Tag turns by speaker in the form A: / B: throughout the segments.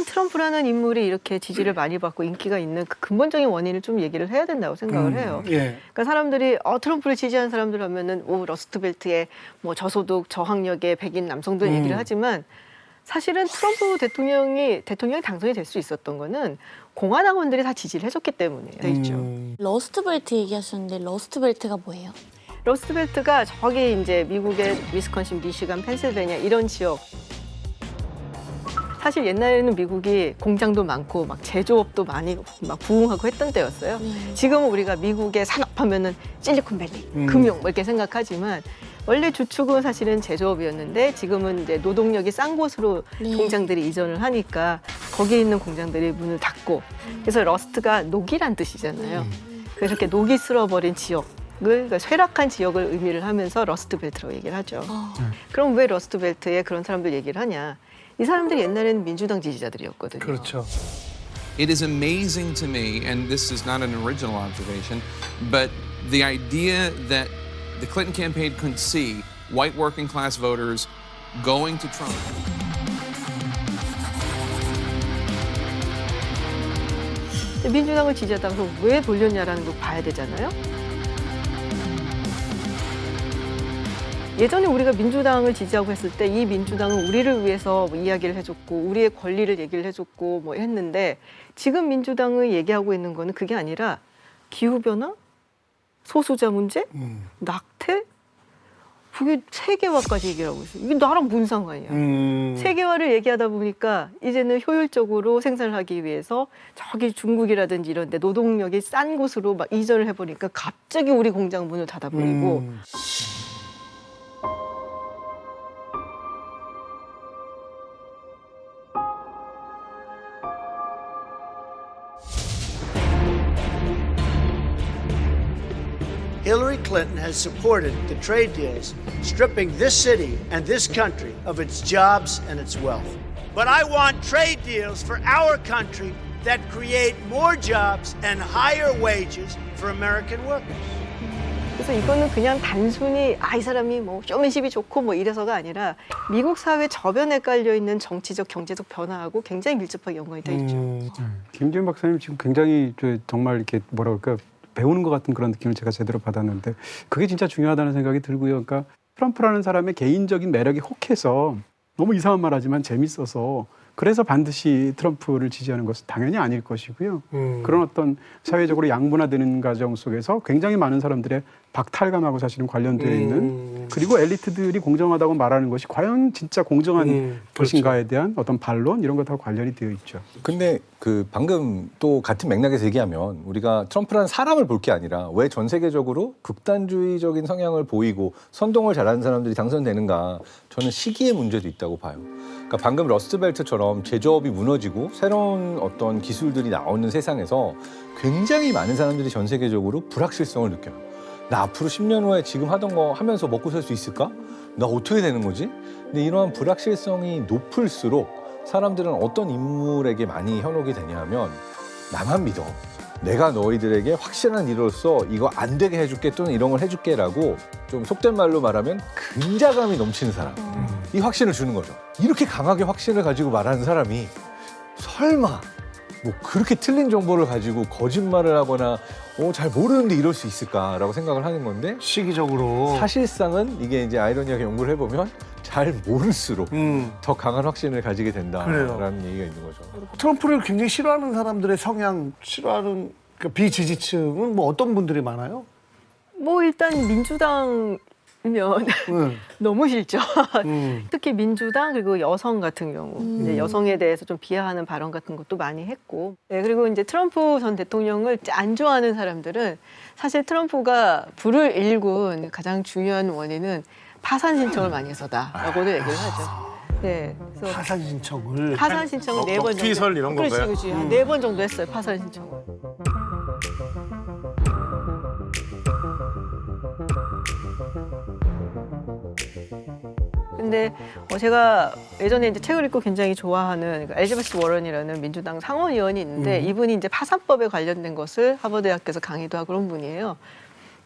A: 사실은 트럼프라는 인물이 이렇게 지지를 많이 받고 인기가 있는 그 근본적인 원인을 좀 얘기를 해야 된다고 생각을 해요.
B: 예.
A: 그러니까 사람들이 트럼프를 지지하는 사람들 하면은 러스트벨트의 뭐 저소득 저학력의 백인 남성들 얘기를 하지만 사실은 트럼프 대통령이 당선이 될 수 있었던 거는 공화당원들이 다 지지를 해줬기 때문에 있죠.
C: 러스트벨트 얘기하셨는데 러스트벨트가 뭐예요?
A: 러스트벨트가 저기 이제 미국의 위스콘신, 미시간, 펜실베니아 이런 지역. 사실 옛날에는 미국이 공장도 많고 막 제조업도 많이 막 부흥하고 했던 때였어요. 지금은 우리가 미국의 산업하면은 실리콘밸리, 금융 뭐 이렇게 생각하지만 원래 주축은 사실은 제조업이었는데 지금은 이제 노동력이 싼 곳으로 공장들이 이전을 하니까 거기에 있는 공장들이 문을 닫고 그래서 러스트가 녹이란 뜻이잖아요. 그래서 이렇게 녹이 쓸어버린 지역. 그러니까 쇠락한 지역을 의미를 하면서 러스트벨트라고 얘기를 하죠. 그럼 왜 러스트벨트에 그런 사람들 얘기를 하냐? 이 사람들이 옛날에는 민주당 지지자들이었거든요.
B: 그렇죠.
D: It is amazing to me, and this is not an original observation, but the idea that the Clinton campaign could see white working class voters going to Trump.
A: 민주당을 지지하다가 왜 돌렸냐라는 걸 봐야 되잖아요. 예전에 우리가 민주당을 지지하고 했을 때 이 민주당은 우리를 위해서 뭐 이야기를 해줬고 우리의 권리를 얘기를 해줬고 뭐 했는데 지금 민주당을 얘기하고 있는 거는 그게 아니라 기후변화, 소수자 문제, 낙태, 그게 세계화까지 얘기를 하고 있어요. 이게 나랑 무슨 상관이야. 세계화를 얘기하다 보니까 이제는 효율적으로 생산을 하기 위해서 저기 중국이라든지 이런 데 노동력이 싼 곳으로 막 이전을 해버리니까 갑자기 우리 공장 문을 닫아버리고
E: Hillary Clinton has supported the trade deals, stripping this city and this country of its jobs and its wealth. But I want trade deals for our country that create more jobs and higher wages for American workers.
A: 그래서 이거는 그냥 단순히 이 사람이 뭐 쇼맨십이 좋고 뭐 이래서가 아니라 미국 사회 저변에 깔려 있는 정치적, 경제적 변화하고 굉장히 밀접하게 연관이 돼 있죠.
F: 김지은 박사님 지금 굉장히 정말 이렇게 뭐라 그럴까 배우는 것 같은 그런 느낌을 제가 제대로 받았는데 그게 진짜 중요하다는 생각이 들고요. 그러니까 트럼프라는 사람의 개인적인 매력이 혹해서 너무 이상한 말 하지만 재밌어서 그래서 반드시 트럼프를 지지하는 것은 당연히 아닐 것이고요. 그런 어떤 사회적으로 양분화되는 과정 속에서 굉장히 많은 사람들의 박탈감하고 사실은 관련되어 있는 그리고 엘리트들이 공정하다고 말하는 것이 과연 진짜 공정한 것인가에 대한 어떤 반론 이런 것하고 관련이 되어 있죠.
G: 근데 그 방금 또 같은 맥락에서 얘기하면 우리가 트럼프라는 사람을 볼 게 아니라 왜 전 세계적으로 극단주의적인 성향을 보이고 선동을 잘하는 사람들이 당선되는가 저는 시기의 문제도 있다고 봐요. 그러니까 방금 러스트벨트처럼 제조업이 무너지고 새로운 어떤 기술들이 나오는 세상에서 굉장히 많은 사람들이 전 세계적으로 불확실성을 느껴요. 나 앞으로 10년 후에 지금 하던 거 하면서 먹고 살 수 있을까? 나 어떻게 되는 거지? 근데 이러한 불확실성이 높을수록 사람들은 어떤 인물에게 많이 현혹이 되냐 하면 나만 믿어. 내가 너희들에게 확실한 리더로서 이거 안 되게 해줄게 또는 이런 걸 해줄게라고 좀 속된 말로 말하면 근자감이 넘치는 사람. 이 확신을 주는 거죠. 이렇게 강하게 확신을 가지고 말하는 사람이 설마 뭐 그렇게 틀린 정보를 가지고 거짓말을 하거나 잘 모르는데 이럴 수 있을까라고 생각을 하는 건데
B: 시기적으로
G: 사실상은 이게 이제 아이러니하게 연구를 해보면 잘 모를수록 더 강한 확신을 가지게 된다라는 얘기가 있는 거죠.
B: 트럼프를 굉장히 싫어하는 사람들의 성향, 싫어하는 그러니까 비지지층은 뭐 어떤 분들이 많아요?
A: 뭐 일단 민주당이면 너무 싫죠. 특히 민주당 그리고 여성 같은 경우 이제 여성에 대해서 좀 비하하는 발언 같은 것도 많이 했고 그리고 이제 트럼프 전 대통령을 안 좋아하는 사람들은 사실 트럼프가 불을 일군 가장 중요한 원인은 파산 신청을 많이 해서다라고도 얘기를 하죠. 네, 그래서
B: 파산 신청을
A: 파산 신청을 4번 정도.
H: 피설 이런 건가요?
A: 그렇지. 한 4번 정도 했어요. 파산 신청을. 근데 제가 예전에 이제 책을 읽고 굉장히 좋아하는 엘리자베스 워런이라는 민주당 상원의원이 있는데 이분이 이제 파산법에 관련된 것을 하버드 대학교에서 강의도 하고 그런 분이에요.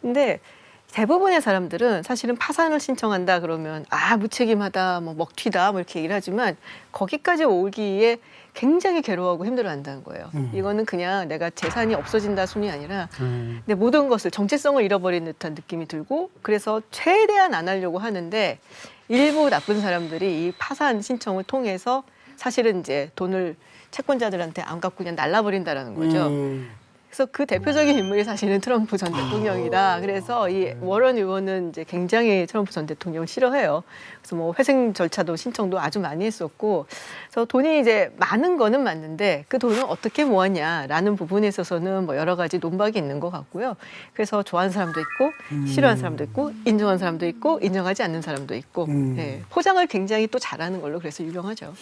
A: 근데 대부분의 사람들은 사실은 파산을 신청한다 그러면 무책임하다, 뭐 먹튀다, 뭐 이렇게 얘기를 하지만 거기까지 오기에 굉장히 괴로워하고 힘들어한다는 거예요. 이거는 그냥 내가 재산이 없어진다 순이 아니라 내 모든 것을 정체성을 잃어버린 듯한 느낌이 들고 그래서 최대한 안 하려고 하는데 일부 나쁜 사람들이 이 파산 신청을 통해서 사실은 이제 돈을 채권자들한테 안 갚고 그냥 날라버린다라는 거죠. 그래서 그 대표적인 인물이 사실은 트럼프 전 대통령이다. 그래서 이 워런 의원은 이제 굉장히 트럼프 전 대통령을 싫어해요. 그래서 뭐 회생 절차도 신청도 아주 많이 했었고, 그래서 돈이 이제 많은 거는 맞는데 그 돈을 어떻게 모았냐라는 부분에 있어서는 뭐 여러 가지 논박이 있는 것 같고요. 그래서 좋아하는 사람도 있고, 싫어하는 사람도 있고, 인정하는 사람도 있고, 인정하지 않는 사람도 있고, 예, 포장을 굉장히 또 잘하는 걸로 그래서 유명하죠.